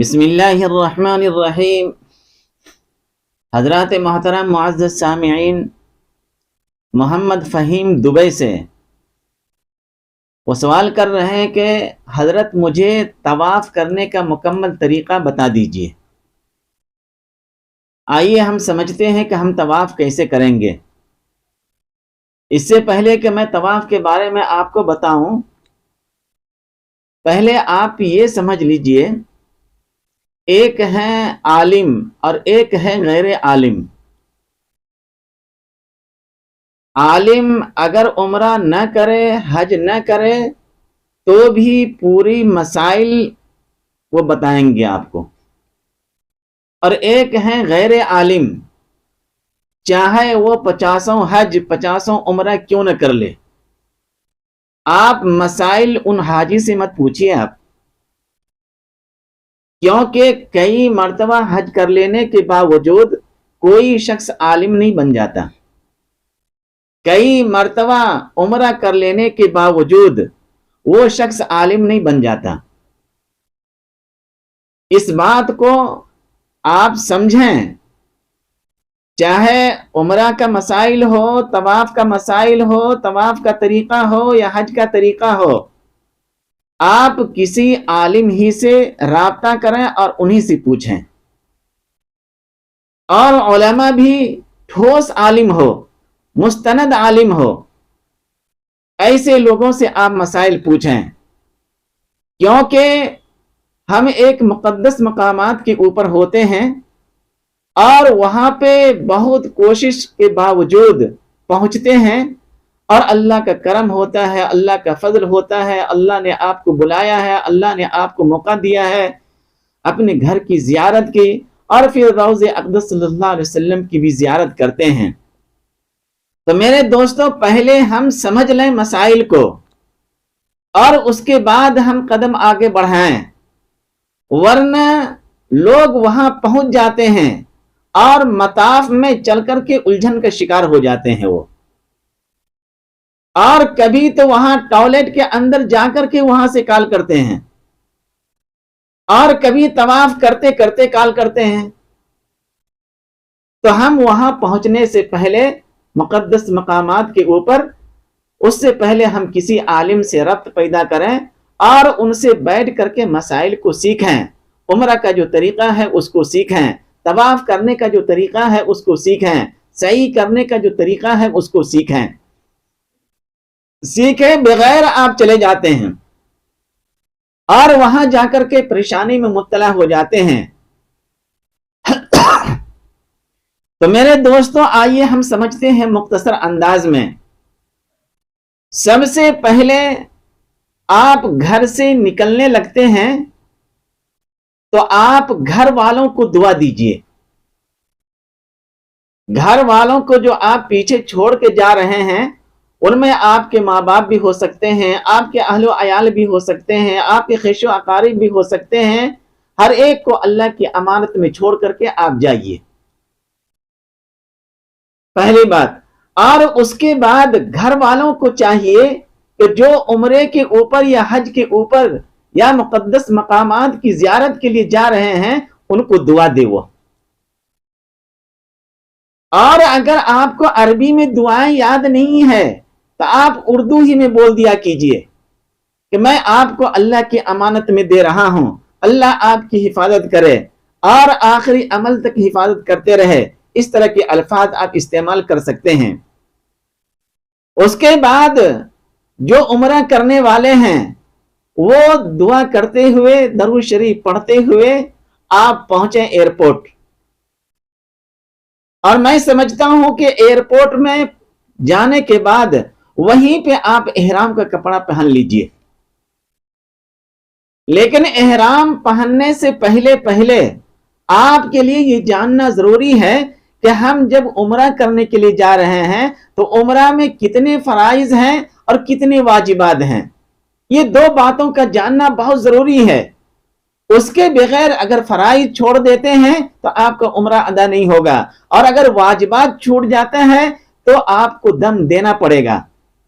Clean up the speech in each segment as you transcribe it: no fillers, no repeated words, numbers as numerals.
بسم اللہ الرحمن الرحیم۔ حضرات محترم معزز سامعین، محمد فہیم دبئی سے وہ سوال کر رہے ہیں کہ حضرت مجھے طواف کرنے کا مکمل طریقہ بتا دیجیے۔ آئیے ہم سمجھتے ہیں کہ ہم طواف کیسے کریں گے۔ اس سے پہلے کہ میں طواف کے بارے میں آپ کو بتاؤں، پہلے آپ یہ سمجھ لیجئے، ایک ہے عالم اور ایک ہے غیر عالم۔ عالم اگر عمرہ نہ کرے، حج نہ کرے، تو بھی پوری مسائل وہ بتائیں گے آپ کو، اور ایک ہے غیر عالم، چاہے وہ 50 حج 50 عمرہ کیوں نہ کر لے۔ آپ مسائل ان حاجی سے مت پوچھیے آپ، کیونکہ کئی مرتبہ حج کر لینے کے باوجود کوئی شخص عالم نہیں بن جاتا، کئی مرتبہ عمرہ کر لینے کے باوجود وہ شخص عالم نہیں بن جاتا۔ اس بات کو آپ سمجھیں، چاہے عمرہ کا مسائل ہو، طواف کا مسائل ہو، طواف کا طریقہ ہو یا حج کا طریقہ ہو، آپ کسی عالم ہی سے رابطہ کریں اور انہی سے پوچھیں، اور علماء بھی ٹھوس عالم ہو، مستند عالم ہو، ایسے لوگوں سے آپ مسائل پوچھیں، کیونکہ ہم ایک مقدس مقامات کے اوپر ہوتے ہیں اور وہاں پہ بہت کوشش کے باوجود پہنچتے ہیں، اور اللہ کا کرم ہوتا ہے، اللہ کا فضل ہوتا ہے، اللہ نے آپ کو بلایا ہے، اللہ نے آپ کو موقع دیا ہے اپنے گھر کی زیارت کی، اور پھر روضہ اقدس صلی اللہ علیہ وسلم کی بھی زیارت کرتے ہیں۔ تو میرے دوستو، پہلے ہم سمجھ لیں مسائل کو، اور اس کے بعد ہم قدم آگے بڑھائیں، ورنہ لوگ وہاں پہنچ جاتے ہیں اور مطاف میں چل کر کے الجھن کا شکار ہو جاتے ہیں وہ، اور کبھی تو وہاں ٹوائلٹ کے اندر جا کر کے وہاں سے کال کرتے ہیں، اور کبھی طواف کرتے کرتے کال کرتے ہیں۔ تو ہم وہاں پہنچنے سے پہلے مقدس مقامات کے اوپر، اس سے پہلے ہم کسی عالم سے ربط پیدا کریں اور ان سے بیٹھ کر کے مسائل کو سیکھیں، عمرہ کا جو طریقہ ہے اس کو سیکھیں، طواف کرنے کا جو طریقہ ہے اس کو سیکھیں، سعی کرنے کا جو طریقہ ہے اس کو سیکھیں۔ سیکھے بغیر آپ چلے جاتے ہیں اور وہاں جا کر کے پریشانی میں مبتلا ہو جاتے ہیں۔ تو میرے دوستوں، آئیے ہم سمجھتے ہیں مختصر انداز میں۔ سب سے پہلے آپ گھر سے نکلنے لگتے ہیں تو آپ گھر والوں کو دعا دیجئے۔ گھر والوں کو جو آپ پیچھے چھوڑ کے جا رہے ہیں، ان میں آپ کے ماں باپ بھی ہو سکتے ہیں، آپ کے اہل و عیال بھی ہو سکتے ہیں، آپ کے خویش و اقارب بھی ہو سکتے ہیں، ہر ایک کو اللہ کی امانت میں چھوڑ کر کے آپ جائیے، پہلی بات۔ اور اس کے بعد گھر والوں کو چاہیے کہ جو عمرے کے اوپر یا حج کے اوپر یا مقدس مقامات کی زیارت کے لیے جا رہے ہیں، ان کو دعا دے وہ۔ اور اگر آپ کو عربی میں دعائیں یاد نہیں ہے تو آپ اردو ہی میں بول دیا کیجئے کہ میں آپ کو اللہ کی امانت میں دے رہا ہوں، اللہ آپ کی حفاظت کرے اور آخری عمل تک حفاظت کرتے رہے۔ اس طرح کے الفاظ آپ استعمال کر سکتے ہیں۔ اس کے بعد جو عمرہ کرنے والے ہیں، وہ دعا کرتے ہوئے، درود شریف پڑھتے ہوئے آپ پہنچیں ایئرپورٹ۔ اور میں سمجھتا ہوں کہ ایئرپورٹ میں جانے کے بعد وہیں پہ آپ احرام کا کپڑا پہن لیجئے، لیکن احرام پہننے سے پہلے آپ کے لیے یہ جاننا ضروری ہے کہ ہم جب عمرہ کرنے کے لیے جا رہے ہیں تو عمرہ میں کتنے فرائض ہیں اور کتنے واجبات ہیں، یہ دو باتوں کا جاننا بہت ضروری ہے۔ اس کے بغیر اگر فرائض چھوڑ دیتے ہیں تو آپ کا عمرہ ادا نہیں ہوگا، اور اگر واجبات چھوٹ جاتے ہیں تو آپ کو دم دینا پڑے گا،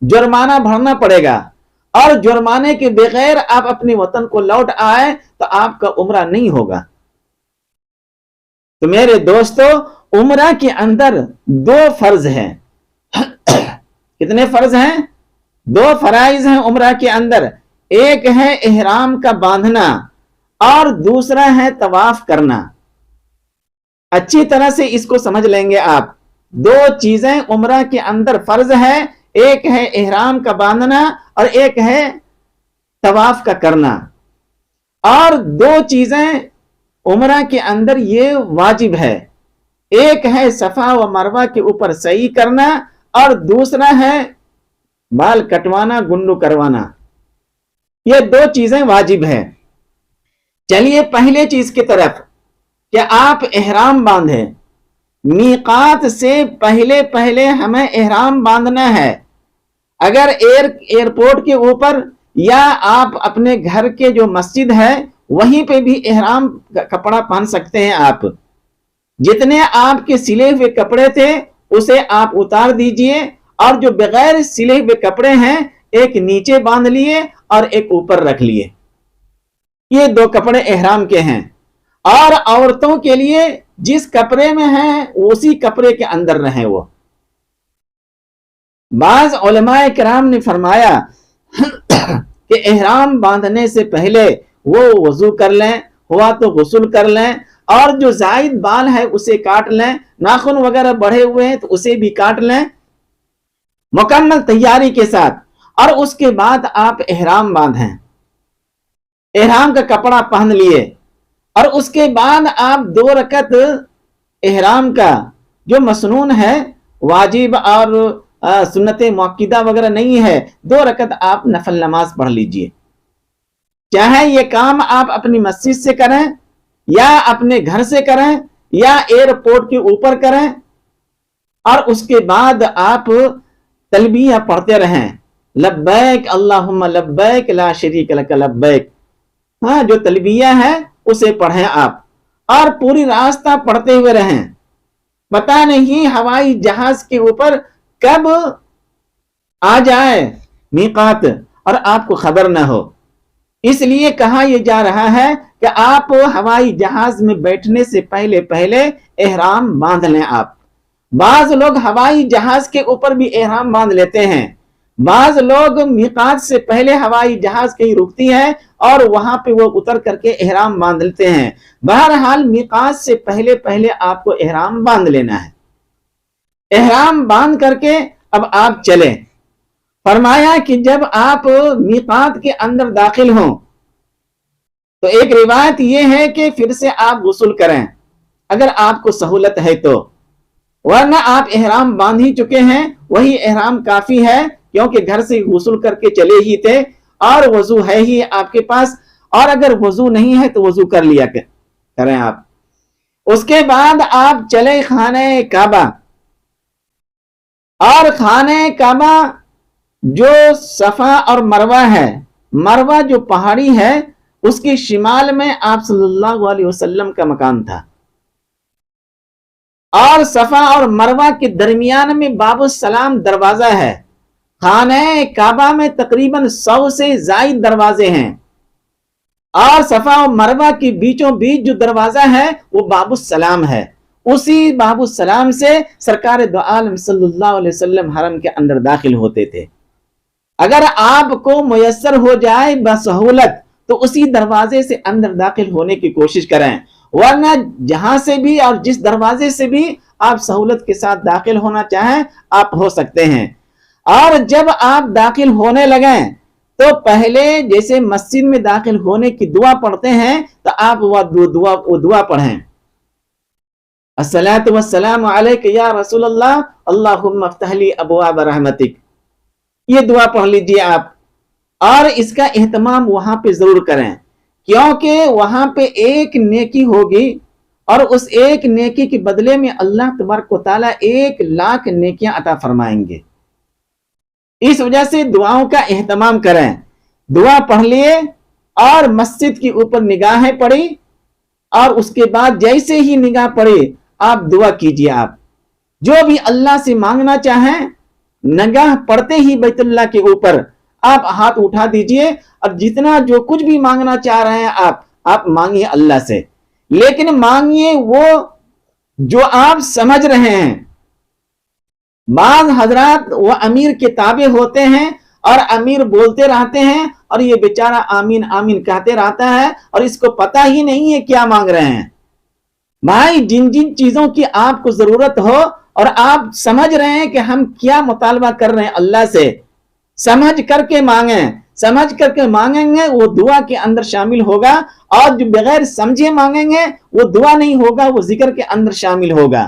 جرمانہ بھرنا پڑے گا۔ اور جرمانے کے بغیر آپ اپنے وطن کو لوٹ آئے تو آپ کا عمرہ نہیں ہوگا۔ تو میرے دوستو، عمرہ کے اندر 2 فرض ہیں۔ کتنے فرض ہیں؟ 2 فرائض ہیں عمرہ کے اندر۔ ایک ہے احرام کا باندھنا اور دوسرا ہے طواف کرنا۔ اچھی طرح سے اس کو سمجھ لیں گے آپ۔ 2 چیزیں عمرہ کے اندر فرض ہے، ایک ہے احرام کا باندھنا اور ایک ہے طواف کا کرنا۔ اور 2 چیزیں عمرہ کے اندر یہ واجب ہے، ایک ہے صفا و مروہ کے اوپر سعی کرنا اور دوسرا ہے بال کٹوانا، گنڈو کروانا۔ یہ 2 چیزیں واجب ہیں۔ چلیے پہلے چیز کی طرف کہ آپ احرام باندھیں۔ میقات سے پہلے ہمیں احرام باندھنا ہے۔ اگر ایئرپورٹ کے اوپر یا آپ اپنے گھر کے جو مسجد ہے وہیں پہ بھی احرام کپڑا پہن سکتے ہیں۔ آپ جتنے آپ کے سلے ہوئے کپڑے تھے اسے آپ اتار دیجئے، اور جو بغیر سلے ہوئے کپڑے ہیں ایک نیچے باندھ لیے اور ایک اوپر رکھ لیے۔ یہ 2 کپڑے احرام کے ہیں۔ اور عورتوں کے لیے جس کپڑے میں ہیں اسی کپڑے کے اندر رہیں وہ۔ بعض علماء کرام نے فرمایا کہ احرام باندھنے سے پہلے وہ وضو کر لیں، ہوا تو غسل کر لیں، اور جو زائد بال ہے اسے کاٹ لیں، ناخن وغیرہ بڑھے ہوئے ہیں تو اسے بھی کاٹ لیں مکمل تیاری کے ساتھ، اور اس کے بعد آپ احرام باندھیں۔ احرام کا کپڑا پہن لیے اور اس کے بعد آپ 2 رکعت احرام کا جو مسنون ہے، واجب اور سنت مؤکدہ وغیرہ نہیں ہے، 2 رکعت آپ نفل نماز پڑھ لیجئے۔ چاہے یہ کام آپ اپنی مسجد سے کریں یا اپنے گھر سے کریں یا ایئرپورٹ کے اوپر کریں، اور اس کے بعد آپ تلبیہ پڑھتے رہیں، لبیک اللہم لبیک لا شریک لک لبیک۔ ہاں، جو تلبیہ ہے اسے پڑھیں آپ، اور پوری راستہ پڑھتے ہوئے رہیں۔ پتہ نہیں ہوائی جہاز کے اوپر کب آ جائے میقات اور آپ کو خبر نہ ہو، اس لیے کہا یہ جا رہا ہے کہ آپ ہوائی جہاز میں بیٹھنے سے پہلے احرام باندھ لیں۔ آپ بعض لوگ ہوائی جہاز کے اوپر بھی احرام باندھ لیتے ہیں، بعض لوگ میقات سے پہلے ہوائی جہاز کہیں رکتی ہے اور وہاں پہ وہ اتر کر کے احرام باندھ لیتے ہیں۔ بہرحال میقات سے پہلے آپ کو احرام باندھ لینا ہے۔ احرام باندھ کر کے اب آپ چلیں۔ فرمایا کہ جب آپ میقات کے اندر داخل ہوں تو ایک روایت یہ ہے کہ پھر سے آپ غسل کریں اگر آپ کو سہولت ہے تو، ورنہ آپ احرام باندھ ہی چکے ہیں، وہی احرام کافی ہے، کیونکہ گھر سے غسل کر کے چلے ہی تھے اور وضو ہے ہی آپ کے پاس، اور اگر وضو نہیں ہے تو وضو کر لیا کریں آپ۔ اس کے بعد آپ چلے خانہ کعبہ، اور خانہ کعبہ جو صفا اور مروہ ہے، مروہ جو پہاڑی ہے اس کے شمال میں آپ صلی اللہ علیہ وسلم کا مکان تھا، اور صفا اور مروہ کے درمیان میں باب السلام دروازہ ہے۔ خانہ کعبہ میں تقریباً 100 سے زائد دروازے ہیں، اور صفا اور مروہ کے بیچوں بیچ جو دروازہ ہے وہ باب السلام ہے۔ اسی باب السلام سے سرکار دو عالم صلی اللہ علیہ وسلم حرم کے اندر داخل ہوتے تھے۔ اگر آپ کو میسر ہو جائے بسہولت تو اسی دروازے سے اندر داخل ہونے کی کوشش کریں، ورنہ جہاں سے بھی اور جس دروازے سے بھی آپ سہولت کے ساتھ داخل ہونا چاہیں آپ ہو سکتے ہیں۔ اور جب آپ داخل ہونے لگیں تو پہلے جیسے مسجد میں داخل ہونے کی دعا پڑھتے ہیں تو آپ وہ دعا پڑھیں، الصلاۃ والسلام علیک یا رسول اللہ اللہم افتح لی ابواب رحمتک، یہ دعا پڑھ لیجئے آپ، اور اس کا اہتمام وہاں پہ ضرور کریں، کیونکہ وہاں پہ ایک نیکی ہوگی اور اس ایک نیکی کے بدلے میں اللہ تبارک و تعالیٰ 1,00,000 نیکیاں عطا فرمائیں گے۔ اس وجہ سے دعاؤں کا اہتمام کریں۔ دعا پڑھ لیے اور مسجد کے اوپر نگاہیں پڑی، اور اس کے بعد جیسے ہی نگاہ پڑی آپ دعا کیجئے، آپ جو بھی اللہ سے مانگنا چاہیں نگاہ پڑتے ہی بیت اللہ کے اوپر آپ ہاتھ اٹھا دیجئے اور جتنا جو کچھ بھی مانگنا چاہ رہے ہیں آپ مانگیے اللہ سے، لیکن مانگیے وہ جو آپ سمجھ رہے ہیں۔ بعض حضرات وہ امیر کے تابع ہوتے ہیں اور امیر بولتے رہتے ہیں اور یہ بیچارہ آمین آمین کہتے رہتا ہے اور اس کو پتہ ہی نہیں ہے کیا مانگ رہے ہیں۔ بھائی جن جن چیزوں کی آپ کو ضرورت ہو اور آپ سمجھ رہے ہیں کہ ہم کیا مطالبہ کر رہے ہیں اللہ سے، سمجھ کر کے مانگیں، سمجھ کر کے مانگیں گے وہ دعا کے اندر شامل ہوگا، اور جو بغیر سمجھے مانگیں گے وہ دعا نہیں ہوگا، وہ ذکر کے اندر شامل ہوگا۔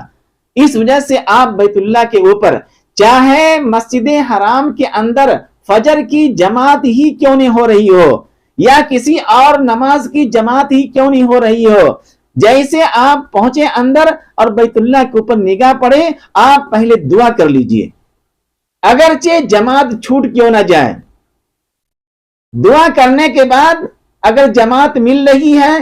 اس وجہ سے آپ بیت اللہ کے اوپر، چاہے مسجد حرام کے اندر فجر کی جماعت ہی کیوں نہیں ہو رہی ہو یا کسی اور نماز کی جماعت ہی کیوں نہیں ہو رہی ہو، جیسے آپ پہنچے اندر اور بیت اللہ کے اوپر نگاہ پڑے، آپ پہلے دعا کر لیجئے، اگرچہ جماعت چھوٹ کیوں نہ جائے۔ دعا کرنے کے بعد اگر جماعت مل رہی ہے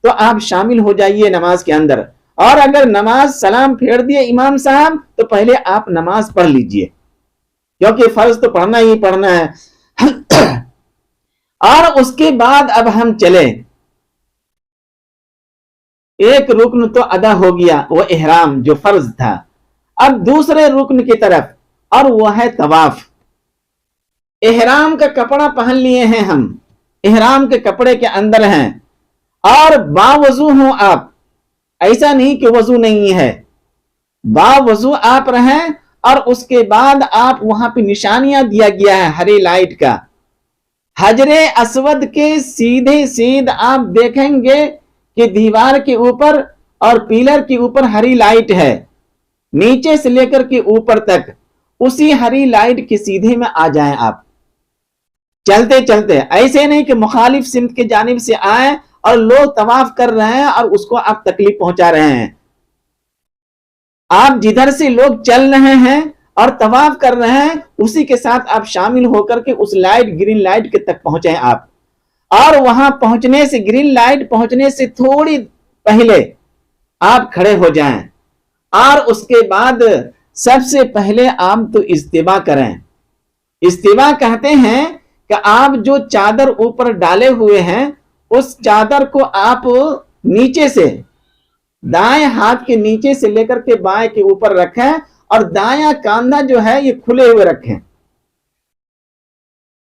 تو آپ شامل ہو جائیے نماز کے اندر، اور اگر نماز سلام پھیر دیے امام صاحب تو پہلے آپ نماز پڑھ لیجئے، کیونکہ فرض تو پڑھنا ہی پڑھنا ہے۔ اور اس کے بعد اب ہم چلے، ایک رکن تو ادا ہو گیا وہ احرام جو فرض تھا، اب دوسرے رکن کی طرف، اور وہ ہے طواف۔ احرام کا کپڑا پہن لیے ہیں ہم، احرام کے کپڑے کے اندر ہیں اور باوضو ہوں آپ، ایسا نہیں کہ وضو نہیں ہے، باوضو آپ رہیں، اور اس کے بعد آپ وہاں پہ نشانیاں دیا گیا ہے ہری لائٹ کا، حجر اسود کے سیدھے سیدھ آپ دیکھیں گے کہ دیوار کے اوپر اور پیلر کے اوپر ہری لائٹ ہے، نیچے سے لے کر کے اوپر تک اسی ہری لائٹ کے سیدھے میں آ جائیں آپ، چلتے چلتے، ایسے نہیں کہ مخالف سمت کے جانب سے آئیں اور لوگ طواف کر رہے ہیں اور اس کو آپ تکلیف پہنچا رہے ہیں۔ آپ جدھر سے لوگ چل رہے ہیں اور طواف کر رہے ہیں اسی کے ساتھ آپ شامل ہو کر کے اس لائٹ گرین لائٹ کے تک پہنچیں آپ، اور وہاں پہنچنے سے، گرین لائٹ پہنچنے سے تھوڑی پہلے آپ کھڑے ہو جائیں، اور اس کے بعد سب سے پہلے آپ تو استوا کریں۔ استوا کہتے ہیں کہ آپ جو چادر اوپر ڈالے ہوئے ہیں اس چادر کو آپ نیچے سے، دائیں ہاتھ کے نیچے سے لے کر کے بائیں کے اوپر رکھیں، اور دایاں کاندھا جو ہے یہ کھلے ہوئے رکھیں۔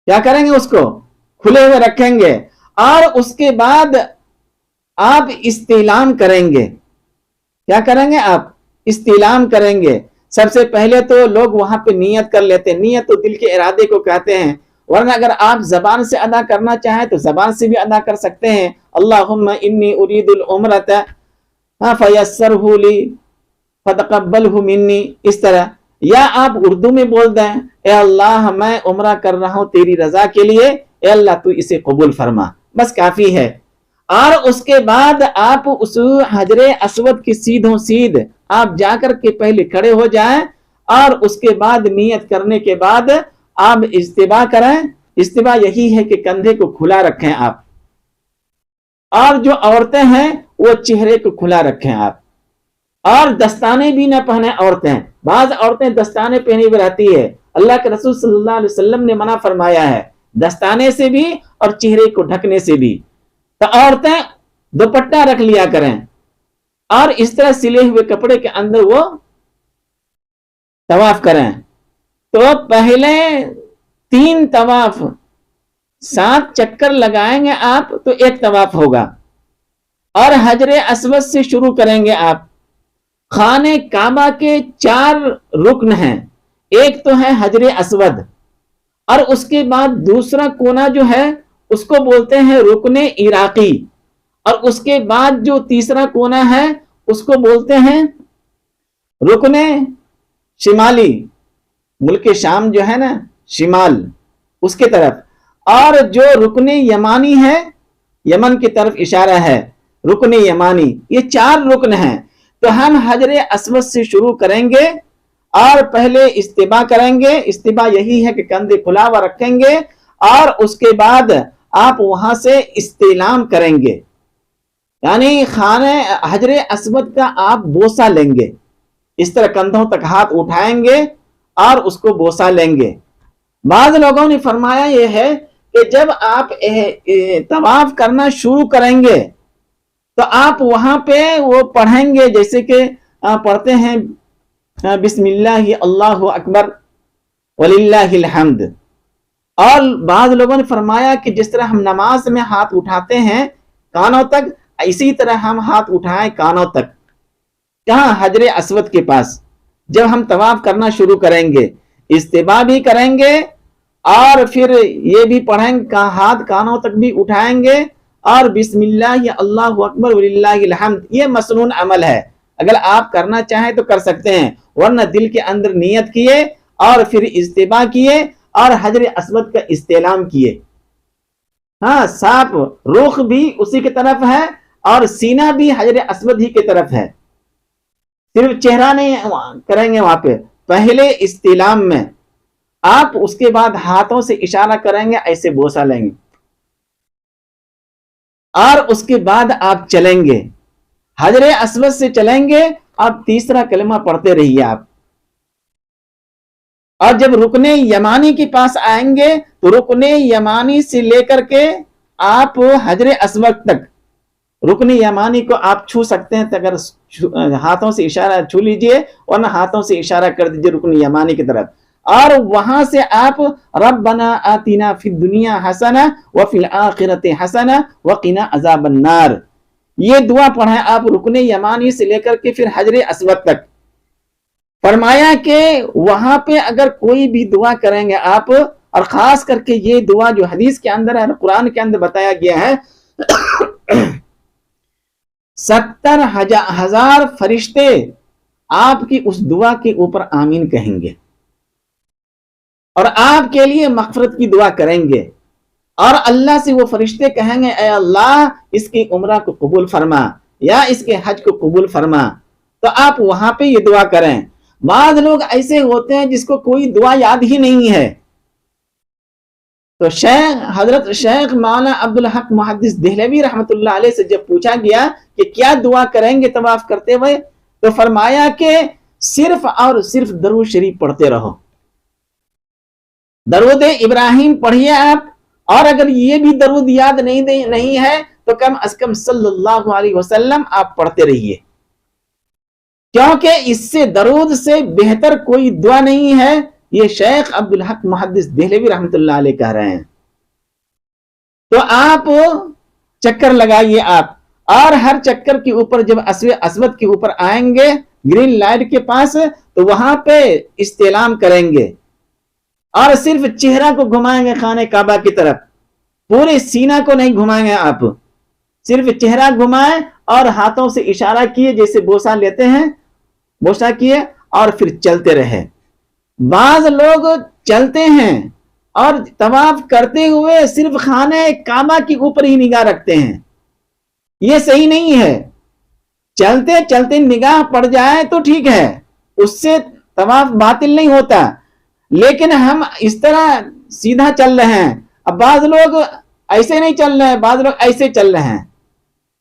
کیا کریں گے؟ اس کو کھلے ہوئے رکھیں گے، اور اس کے بعد آپ استعلام کریں گے۔ کیا کریں گے؟ آپ استعلام کریں گے۔ سب سے پہلے تو لوگ وہاں پہ نیت کر لیتے ہیں، نیت تو دل کے ارادے کو کہتے ہیں، ورنہ اگر آپ زبان سے ادا کرنا چاہیں تو زبان سے بھی ادا کر سکتے ہیں، اللہم انی ارید العمرۃ فیسرہ لی فتقبلہ منی، اس طرح، یا آپ اردو میں بول دیں، اے اللہ میں عمرہ کر رہا ہوں تیری رضا کے لیے، اے اللہ تو اسے قبول فرما، بس کافی ہے۔ اور اس کے بعد آپ اس حجر اسود کی سیدھوں سیدھ آپ جا کر کے پہلے کھڑے ہو جائیں، اور اس کے بعد نیت کرنے کے بعد آپ استوا کریں۔ استوا یہی ہے کہ کندھے کو کھلا رکھیں آپ، اور جو عورتیں ہیں وہ چہرے کو کھلا رکھیں آپ، اور دستانے بھی نہ پہنے عورتیں، بعض عورتیں دستانے پہنی ہوئی رہتی ہے، اللہ کے رسول صلی اللہ علیہ وسلم نے منع فرمایا ہے دستانے سے بھی اور چہرے کو ڈھکنے سے بھی، تو عورتیں دوپٹہ رکھ لیا کریں، اور اس طرح سلے ہوئے کپڑے کے اندر وہ طواف کریں۔ تو پہلے 3 طواف، 7 چکر لگائیں گے آپ تو 1 طواف ہوگا، اور حجر اسود سے شروع کریں گے آپ۔ خانہ کعبہ کے 4 رکن ہیں، ایک تو ہے حجر اسود، اور اس کے بعد دوسرا کونا جو ہے اس کو بولتے ہیں رکن عراقی، اور اس کے بعد جو تیسرا کونا ہے اس کو بولتے ہیں رکن شمالی، ملک شام جو ہے نا شمال اس کے طرف، اور جو رکن یمانی ہے یمن کی طرف اشارہ ہے، رکن یمانی، یہ 4 رکن ہیں۔ تو ہم حجر اسود سے شروع کریں گے اور پہلے استوا کریں گے، استوا یہی ہے کہ کندھے کھلا ہوا رکھیں گے، اور اس کے بعد آپ وہاں سے استعلام کریں گے، یعنی خانہ حجر اسود کا آپ بوسہ لیں گے، اس طرح کندھوں تک ہاتھ اٹھائیں گے اور اس کو بوسہ لیں گے۔ بعض لوگوں نے فرمایا یہ ہے کہ جب آپ طواف کرنا شروع کریں گے تو آپ وہاں پہ وہ پڑھیں گے، جیسے کہ پڑھتے ہیں بسم اللہ اللہ اکبر وللہ الحمد۔ اور بعض لوگوں نے فرمایا کہ جس طرح ہم نماز میں ہاتھ اٹھاتے ہیں کانوں تک، اسی طرح ہم ہاتھ اٹھائیں کانوں تک، کہاں؟ حجر اسود کے پاس۔ جب ہم طواف کرنا شروع کریں گے استباء بھی کریں گے اور پھر یہ بھی پڑھیں گے، ہاتھ کانوں تک بھی اٹھائیں گے اور بسم اللہ اللہ اکبر وللہ الحمد۔ یہ مسنون عمل ہے، اگر آپ کرنا چاہیں تو کر سکتے ہیں، ورنہ دل کے اندر نیت کیے اور پھر استباء کیے اور حجر اسود کا استعلام کیے۔ ہاں، صاف رخ بھی اسی کی طرف ہے اور سینہ بھی حجر اسود ہی کی طرف ہے، صرف چہرہ نہیں کریں گے وہاں پہ۔ پہلے استعلام میں آپ اس کے بعد ہاتھوں سے اشارہ کریں گے، ایسے بوسہ لیں گے اور اس کے بعد آپ چلیں گے، حجر اسود سے چلیں گے اور تیسرا کلمہ پڑھتے رہیے آپ۔ اور جب رکن یمانی کے پاس آئیں گے تو رکن یمانی سے لے کر کے آپ حجر اسود تک، رکن یمانی کو آپ چھو سکتے ہیں، اگر ہاتھوں سے اشارہ چھو لیجئے ورنہ ہاتھوں سے اشارہ کر دیجئے رکن یمانی کی طرف، اور وہاں سے آپ ربنا آتنا فی الدنیا حسنہ وفی الآخرۃ حسنہ وقنا عذاب النار، یہ دعا پڑھیں آپ رکن یمانی سے لے کر کے پھر حجر اسود تک۔ فرمایا کہ وہاں پہ اگر کوئی بھی دعا کریں گے آپ، اور خاص کر کے یہ دعا جو حدیث کے اندر ہے، قرآن کے اندر بتایا گیا ہے 70,000 فرشتے آپ کی اس دعا کے اوپر آمین کہیں گے اور آپ کے لیے مغفرت کی دعا کریں گے، اور اللہ سے وہ فرشتے کہیں گے اے اللہ اس کی عمرہ کو قبول فرما یا اس کے حج کو قبول فرما، تو آپ وہاں پہ یہ دعا کریں۔ بعض لوگ ایسے ہوتے ہیں جس کو کوئی دعا یاد ہی نہیں ہے، تو حضرت شیخ مولانا عبدالحق محدث دہلوی رحمۃ اللہ علیہ سے جب پوچھا گیا کہ کیا دعا کریں گے طواف کرتے ہوئے، تو فرمایا کہ صرف اور صرف درود شریف پڑھتے رہو، درود ابراہیم پڑھیے آپ، اور اگر یہ بھی درود یاد نہیں ہے تو کم از کم صلی اللہ علیہ وسلم آپ پڑھتے رہیے، کیونکہ اس سے درود سے بہتر کوئی دعا نہیں ہے، یہ شیخ عبدالحق محدث دہلوی رحمۃ اللہ علیہ کہہ رہے ہیں۔ تو آپ چکر لگائیے آپ، اور ہر چکر کے اوپر جب اسود کے اوپر آئیں گے گرین لائٹ کے پاس تو وہاں پہ استعلام کریں گے اور صرف چہرہ کو گھمائیں گے خانہ کعبہ کی طرف، پورے سینہ کو نہیں گھمائیں گے آپ، صرف چہرہ گھمائیں اور ہاتھوں سے اشارہ کیے جیسے بوسہ لیتے ہیں، بوسہ کیے اور پھر چلتے رہے۔ بعض لوگ چلتے ہیں اور طواف کرتے ہوئے صرف خانہ کعبہ کے اوپر ہی نگاہ رکھتے ہیں، یہ صحیح نہیں ہے۔ چلتے چلتے نگاہ پڑ جائے تو ٹھیک ہے، اس سے طواف باطل نہیں ہوتا، لیکن ہم اس طرح سیدھا چل رہے ہیں، اب بعض لوگ ایسے نہیں چل رہے ہیں، بعض لوگ ایسے چل رہے ہیں،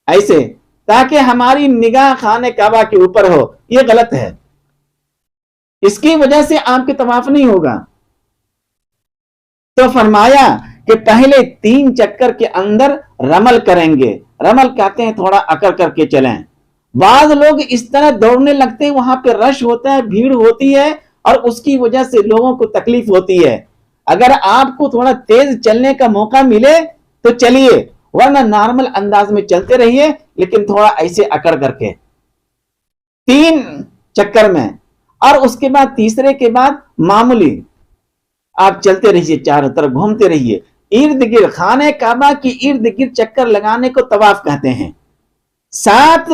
ایسے تاکہ ہماری نگاہ خانہ کعبہ کے اوپر ہو، یہ غلط ہے، اس کی وجہ سے آپ کے طواف نہیں ہوگا۔ تو فرمایا کہ پہلے 3 چکر کے اندر رمل کریں گے، رمل کہتے ہیں تھوڑا اکڑ کر کے چلیں۔ بعض لوگ اس طرح دوڑنے لگتے ہیں، وہاں پہ رش ہوتا ہے، بھیڑ ہوتی ہے اور اس کی وجہ سے لوگوں کو تکلیف ہوتی ہے۔ اگر آپ کو تھوڑا تیز چلنے کا موقع ملے تو چلیے، ورنہ نارمل انداز میں چلتے رہیے، لیکن تھوڑا ایسے اکڑ کر کے 3 چکر میں، اور اس کے بعد تیسرے کے بعد معمولی آپ چلتے رہیے، چاروں طرف گھومتے رہیے، ارد گرد خانہ کعبہ کی ارد گرد چکر لگانے کو طواف کہتے ہیں۔ 7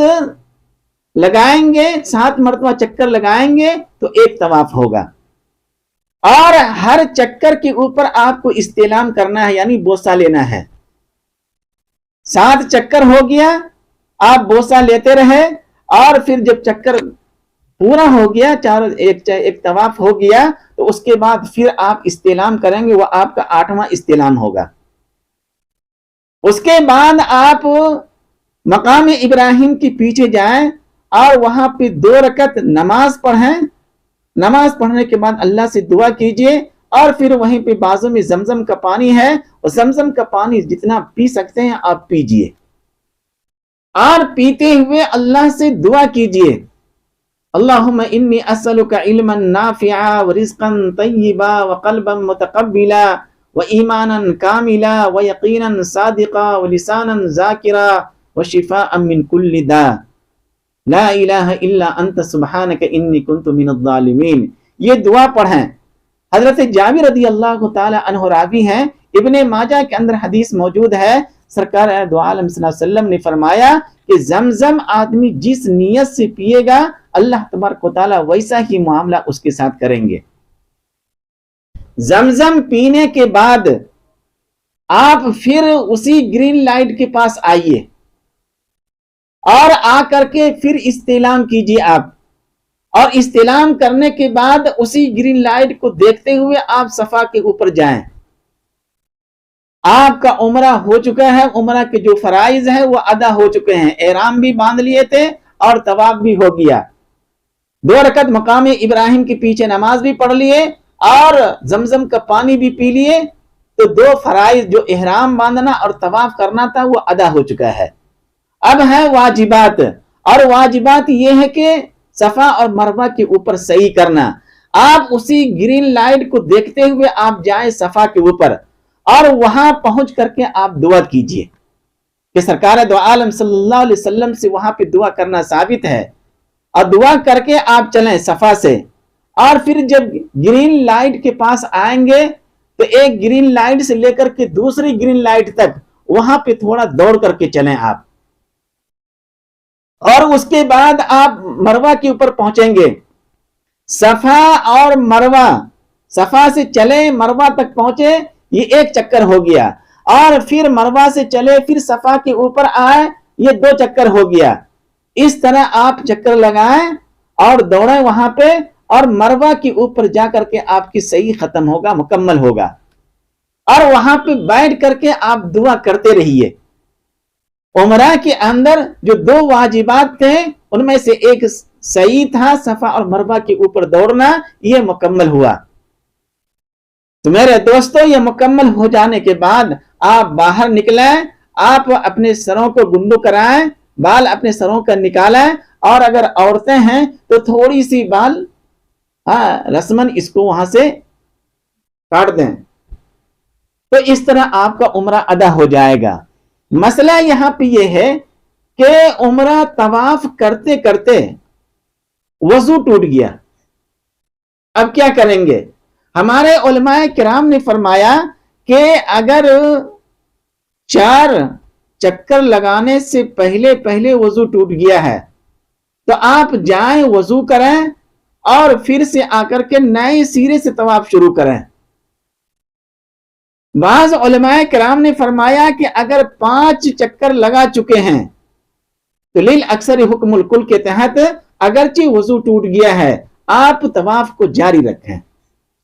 لگائیں گے، 7 مرتبہ چکر لگائیں گے تو 1 طواف ہوگا، اور ہر چکر کے اوپر آپ کو استعلام کرنا ہے، یعنی بوسہ لینا ہے۔ 7 چکر ہو گیا، آپ بوسہ لیتے رہے، اور پھر جب چکر پورا ہو گیا، ایک طواف ہو گیا، تو اس کے بعد پھر آپ استعلام کریں گے، وہ آپ کا 8واں استعلام ہوگا۔ اس کے بعد آپ مقام ابراہیم کے پیچھے جائیں اور وہاں پہ 2 رکعت نماز پڑھیں، نماز پڑھنے کے بعد اللہ سے دعا کیجئے اور پھر وہیں پہ بازو میں زمزم کا پانی ہے، اور زمزم کا پانی جتنا پی سکتے ہیں آپ پیجئے، اور پیتے ہوئے اللہ سے دعا کیجئے، اللہم انی اسألک علما نافعا ورزقا طیبا وقلبا متقبلا وایمانا کاملا ویقینا صادقا ولسانا ذاکرا وشفاء من کل داء لا الہ الا انت سبحانک انی کنت من الظالمین۔ یہ دعا پڑھیں۔ حضرت جابر رضی اللہ تعالی عنہ راوی ہیں، ابن ماجہ کے اندر حدیث موجود ہے، سرکار دو عالم صلی اللہ علیہ وسلم نے فرمایا کہ زمزم آدمی جس نیت سے پیے گا اللہ تبارک و تعالی ویسا ہی معاملہ اس کے ساتھ کریں گے۔ زمزم پینے کے بعد آپ پھر اسی گرین لائٹ کے پاس آئیے اور آ کر کے پھر استعلام کیجیے آپ، اور استعلام کرنے کے بعد اسی گرین لائٹ کو دیکھتے ہوئے آپ صفا کے اوپر جائیں۔ آپ کا عمرہ ہو چکا ہے، عمرہ کے جو فرائض ہیں وہ ادا ہو چکے ہیں، احرام بھی باندھ لیے تھے اور طواف بھی ہو گیا، 2 رکعت مقام ابراہیم کے پیچھے نماز بھی پڑھ لیے اور زمزم کا پانی بھی پی لیے، تو 2 فرائض جو احرام باندھنا اور طواف کرنا تھا وہ ادا ہو چکا ہے۔ اب ہے واجبات، اور واجبات یہ ہے کہ صفا اور مروہ کے اوپر سعی کرنا۔ آپ اسی گرین لائٹ کو دیکھتے ہوئے آپ جائیں صفا کے اوپر، اور وہاں پہنچ کر کے آپ دعا کیجئے کہ سرکار دو عالم صلی اللہ علیہ وسلم سے وہاں پہ دعا کرنا ثابت ہے، اور دعا کر کے آپ چلیں صفا سے، اور پھر جب گرین لائٹ کے پاس آئیں گے تو ایک گرین لائٹ سے لے کر کے دوسری گرین لائٹ تک وہاں پہ تھوڑا دوڑ کر کے چلیں آپ، اور اس کے بعد آپ مروہ کے اوپر پہنچیں گے۔ صفا اور مروہ، صفا سے چلے مروہ تک پہنچے، یہ 1 چکر ہو گیا، اور پھر مروہ سے چلے پھر صفا کے اوپر آئے، یہ 2 چکر ہو گیا۔ اس طرح آپ چکر لگائیں اور دوڑیں وہاں پہ، اور مروہ کے اوپر جا کر کے آپ کی صحیح ختم ہوگا، مکمل ہوگا، اور وہاں پہ بیٹھ کر کے آپ دعا کرتے رہیے۔ عمرہ کے اندر جو 2 واجبات تھے ان میں سے ایک صحیح تھا، صفا اور مروہ کے اوپر دوڑنا، یہ مکمل ہوا۔ تو میرے دوستو، یہ مکمل ہو جانے کے بعد آپ باہر نکلیں، آپ اپنے سروں کو گنڈو کرائیں، بال اپنے سروں کا نکالیں، اور اگر عورتیں ہیں تو تھوڑی سی بال رسمن اس کو وہاں سے کاٹ دیں، تو اس طرح آپ کا عمرہ ادا ہو جائے گا۔ مسئلہ یہاں پہ یہ ہے کہ عمرہ طواف کرتے کرتے وضو ٹوٹ گیا، اب کیا کریں گے؟ ہمارے علماء کرام نے فرمایا کہ اگر 4 چکر لگانے سے پہلے وضو ٹوٹ گیا ہے تو آپ جائیں وضو کریں اور پھر سے آ کر کے نئے سرے سے طواف شروع کریں۔ بعض علماء کرام نے فرمایا کہ اگر 5 چکر لگا چکے ہیں تو للأکثر حکم الکل کے تحت اگرچہ وضو ٹوٹ گیا ہے آپ طواف کو جاری رکھیں،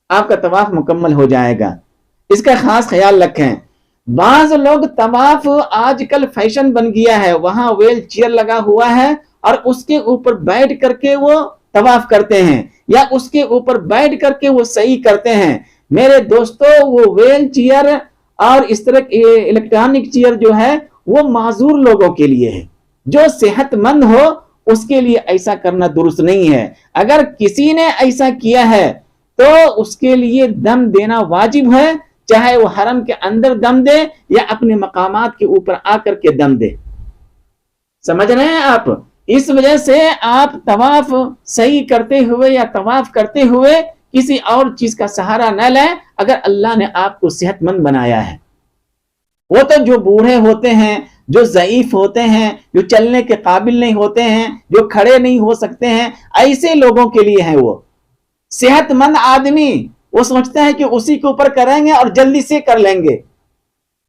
آپ کا طواف مکمل ہو جائے گا، اس کا خاص خیال رکھیں۔ بعض لوگ طواف آج کل فیشن بن گیا ہے، وہاں ویل چیئر لگا ہوا ہے اور اس کے اوپر بیٹھ کر کے وہ طواف کرتے ہیں، یا اس کے اوپر بیٹھ کر کے وہ صحیح کرتے ہیں۔ میرے دوستو، وہ ویل چیئر اور اس طرح الیکٹرانک چیئر جو ہے وہ معذور لوگوں کے لیے ہے، جو صحت مند ہو اس کے لیے ایسا کرنا درست نہیں ہے۔ اگر کسی نے ایسا کیا ہے تو اس کے لیے دم دینا واجب ہے، چاہے وہ حرم کے اندر دم دے یا اپنے مقامات کے اوپر آ کر کے دم دے۔ سمجھ رہے ہیں آپ؟ اس وجہ سے آپ طواف صحیح کرتے ہوئے یا طواف کرتے ہوئے کسی اور چیز کا سہارا نہ لیں اگر اللہ نے آپ کو صحت مند بنایا ہے۔ وہ تو جو بوڑھے ہوتے ہیں، جو ضعیف ہوتے ہیں، جو چلنے کے قابل نہیں ہوتے ہیں، جو کھڑے نہیں ہو سکتے ہیں، ایسے لوگوں کے لیے ہے۔ وہ صحت مند آدمی وہ سوچتا ہے کہ اسی کے اوپر کریں گے اور جلدی سے کر لیں گے،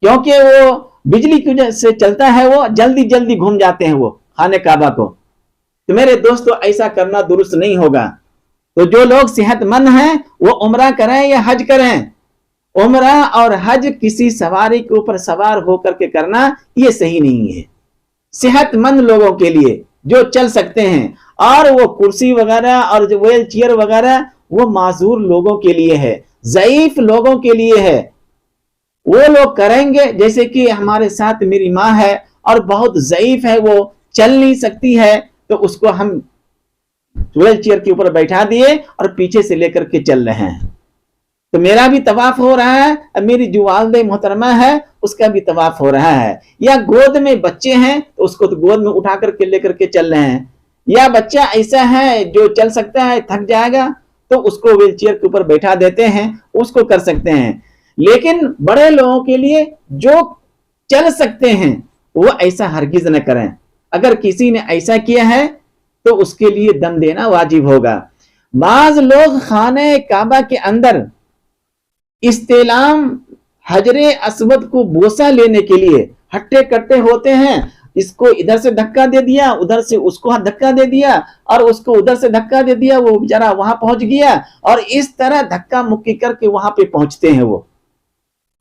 کیونکہ وہ بجلی کی وجہ سے چلتا ہے، وہ جلدی جلدی گھوم جاتے ہیں وہ خانہ کعبہ کو۔ تو میرے دوستو، ایسا کرنا درست نہیں ہوگا۔ تو جو لوگ صحت مند ہیں وہ عمرہ کریں یا حج کریں، عمرہ اور حج کسی سواری کے اوپر سوار ہو کر کے کرنا یہ صحیح نہیں ہے۔ صحت مند لوگوں کے لیے جو چل سکتے ہیں، اور وہ کرسی وغیرہ اور جو ویل چیئر وغیرہ وہ معذور لوگوں کے لیے ہے، ضعیف لوگوں کے لیے ہے۔ وہ لوگ کریں گے، جیسے کہ ہمارے ساتھ میری ماں ہے اور بہت ضعیف ہے، وہ چل نہیں سکتی ہے، تو اس کو ہم ویل چیئر کے اوپر بیٹھا دیے اور پیچھے سے لے کر کے چل رہے ہیں، تو میرا بھی طواف ہو رہا ہے، اور میری جو والدہ محترمہ ہے اس کا بھی طواف ہو رہا ہے۔ یا گود میں بچے ہیں تو اس کو تو گود میں اٹھا کر کے لے کر کے چل رہے ہیں، یا بچہ ایسا ہے جو چل سکتا ہے، تھک جائے گا تو اس کو ویل چیئر کے اوپر بیٹھا دیتے ہیں، اس کو کر سکتے ہیں۔ لیکن بڑے لوگوں کے لیے جو چل سکتے ہیں وہ ایسا ہرگز نہ کریں۔ اگر کسی نے ایسا کیا ہے تو اس کے لیے دم دینا واجب ہوگا۔ بعض لوگ خانہ کعبہ کے اندر استعلام حجر اسود کو بوسہ لینے کے لیے ہٹے کٹے ہوتے ہیں، اس کو ادھر سے دھکا دے دیا، ادھر سے اس کو دھکا دے دیا، اور اس کو ادھر سے دھکا دے دیا، وہ بیچارہ وہاں پہنچ گیا، اور اس طرح دھکا مکی کر کے وہاں پہ پہنچتے ہیں وہ،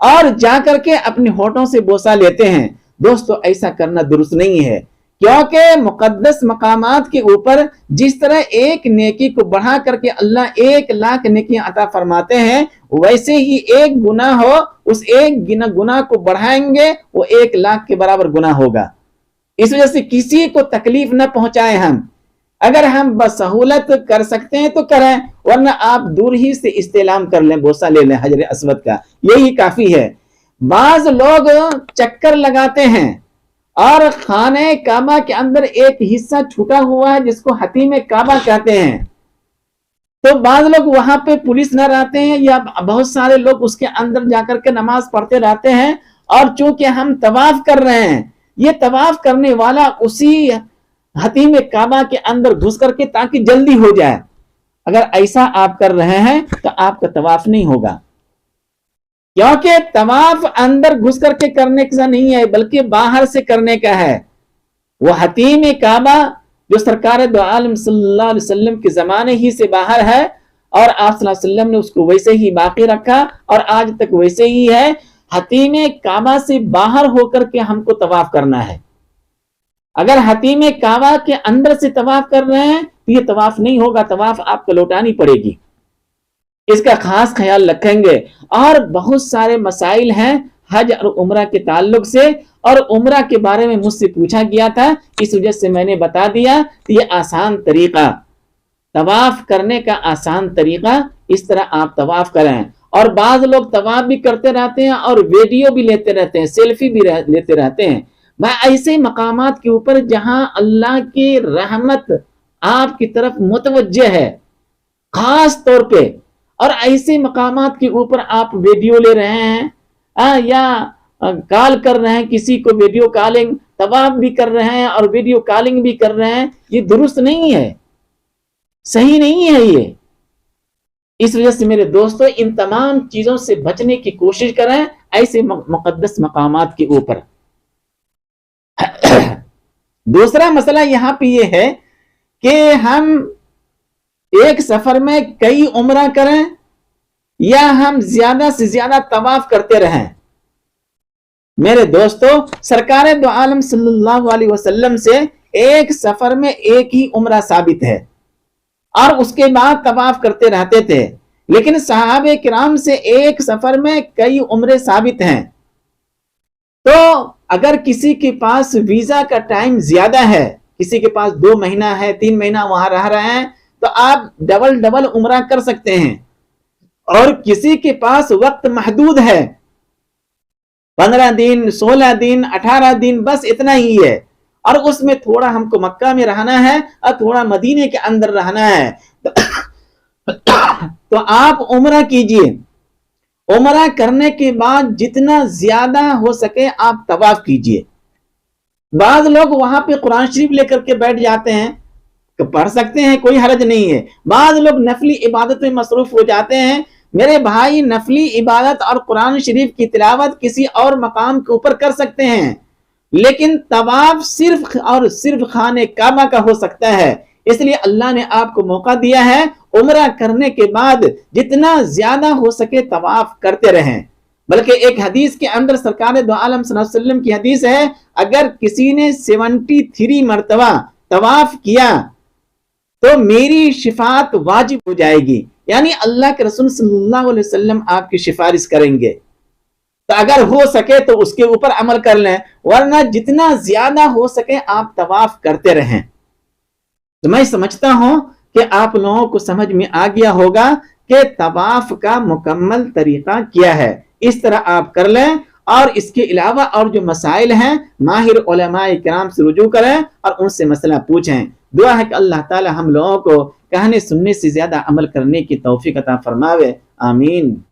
اور جا کر کے اپنے ہونٹوں سے بوسہ لیتے ہیں۔ دوستو ایسا کرنا درست نہیں ہے، کیونکہ مقدس مقامات کے اوپر جس طرح ایک نیکی کو بڑھا کر کے اللہ 1,00,000 نیکیاں عطا فرماتے ہیں، ویسے ہی ایک گناہ ہو، اس ایک گناہ کو بڑھائیں گے وہ 1,00,000 کے برابر گناہ ہوگا۔ اس وجہ سے کسی کو تکلیف نہ پہنچائیں ہم، اگر ہم بسہولت کر سکتے ہیں تو کریں، ورنہ آپ دور ہی سے استعلام کر لیں، بوسہ لے لیں حجر اسود کا، یہی کافی ہے۔ بعض لوگ چکر لگاتے ہیں اور خانہ کعبہ کے اندر ایک حصہ چھوٹا ہوا ہے جس کو حتیم کعبہ کہتے ہیں، تو بعض لوگ وہاں پہ پولیس نہ رہتے ہیں، یا بہت سارے لوگ اس کے اندر جا کر کے نماز پڑھتے رہتے ہیں، اور چونکہ ہم طواف کر رہے ہیں، یہ طواف کرنے والا اسی حتیم کعبہ کے اندر گھس کر کے تاکہ جلدی ہو جائے، اگر ایسا آپ کر رہے ہیں تو آپ کا طواف نہیں ہوگا، کیونکہ طواف اندر گھس کر کے کرنے کا نہیں ہے بلکہ باہر سے کرنے کا ہے۔ وہ حتیم کعبہ جو سرکار دو عالم صلی اللہ علیہ وسلم کے زمانے ہی سے باہر ہے، اور آپ صلی اللہ علیہ وسلم نے اس کو ویسے ہی باقی رکھا اور آج تک ویسے ہی ہے۔ حتیم کعبہ سے باہر ہو کر کے ہم کو طواف کرنا ہے، اگر حتیم کعبہ کے اندر سے طواف کر رہے ہیں تو یہ طواف نہیں ہوگا، طواف آپ کو لوٹانی پڑے گی، اس کا خاص خیال رکھیں گے۔ اور بہت سارے مسائل ہیں حج اور عمرہ کے تعلق سے، اور عمرہ کے بارے میں مجھ سے پوچھا گیا تھا، اس وجہ سے میں نے بتا دیا کہ یہ آسان طریقہ، طواف کرنے کا آسان طریقہ، اس طرح آپ طواف کریں۔ اور بعض لوگ طواف بھی کرتے رہتے ہیں اور ویڈیو بھی لیتے رہتے ہیں، سیلفی بھی لیتے رہتے ہیں۔ ایسے مقامات کے اوپر جہاں اللہ کی رحمت آپ کی طرف متوجہ ہے خاص طور پہ، اور ایسے مقامات کے اوپر آپ ویڈیو لے رہے ہیں یا کال کر رہے ہیں کسی کو، ویڈیو کالنگ، طواف بھی کر رہے ہیں اور ویڈیو کالنگ بھی کر رہے ہیں، یہ درست نہیں ہے، صحیح نہیں ہے یہ۔ اس وجہ سے میرے دوستو ان تمام چیزوں سے بچنے کی کوشش کریں ایسے مقدس مقامات کے اوپر۔ دوسرا مسئلہ یہاں پہ یہ ہے کہ ہم ایک سفر میں کئی عمرہ کریں یا ہم زیادہ سے زیادہ طواف کرتے رہیں۔ میرے دوستو سرکار دو عالم صلی اللہ علیہ وسلم سے ایک سفر میں ایک ہی عمرہ ثابت ہے، اور اس کے بعد طواف کرتے رہتے تھے، لیکن صحابہ کرام سے ایک سفر میں کئی عمرے ثابت ہیں۔ تو اگر کسی کے پاس ویزا کا ٹائم زیادہ ہے، کسی کے پاس 2 مہینہ ہے، 3 مہینہ وہاں رہ رہے ہیں، تو آپ ڈبل عمرہ کر سکتے ہیں۔ اور کسی کے پاس وقت محدود ہے، 15 دن، 16 دن، 18 دن، بس اتنا ہی ہے، اور اس میں تھوڑا ہم کو مکہ میں رہنا ہے اور تھوڑا مدینے کے اندر رہنا ہے، تو آپ عمرہ کیجئے۔ عمرہ کرنے کے بعد جتنا زیادہ ہو سکے آپ طواف کیجئے۔ بعض لوگ وہاں پہ قرآن شریف لے کر کے بیٹھ جاتے ہیں، پڑھ سکتے ہیں، کوئی حرج نہیں ہے۔ بعض لوگ نفلی عبادت میں مصروف ہو جاتے ہیں۔ میرے بھائی نفلی عبادت اور قرآن شریف کی تلاوت کسی اور مقام کے اوپر کر سکتے ہیں، لیکن طواف صرف اور صرف خانہ کعبہ کا ہو سکتا ہے۔ اس لیے اللہ نے آپ کو موقع دیا ہے، عمرہ کرنے کے بعد جتنا زیادہ ہو سکے طواف کرتے رہیں۔ بلکہ ایک حدیث کے اندر سرکار دو عالم صلی اللہ علیہ وسلم کی حدیث ہے، اگر کسی نے 73 مرتبہ طواف کیا تو میری شفاعت واجب ہو جائے گی، یعنی اللہ کے رسول صلی اللہ علیہ وسلم آپ کی سفارش کریں گے، تو اگر ہو سکے تو اس کے اوپر عمل کر لیں، ورنہ جتنا زیادہ ہو سکے آپ طواف کرتے رہیں۔ تو میں سمجھتا ہوں کہ آپ لوگوں کو سمجھ میں آ گیا ہوگا کہ طواف کا مکمل طریقہ کیا ہے، اس طرح آپ کر لیں، اور اس کے علاوہ اور جو مسائل ہیں ماہر علماء کرام سے رجوع کریں اور ان سے مسئلہ پوچھیں۔ دعا ہے کہ اللہ تعالی ہم لوگوں کو کہنے سننے سے زیادہ عمل کرنے کی توفیق عطا فرماوے، آمین۔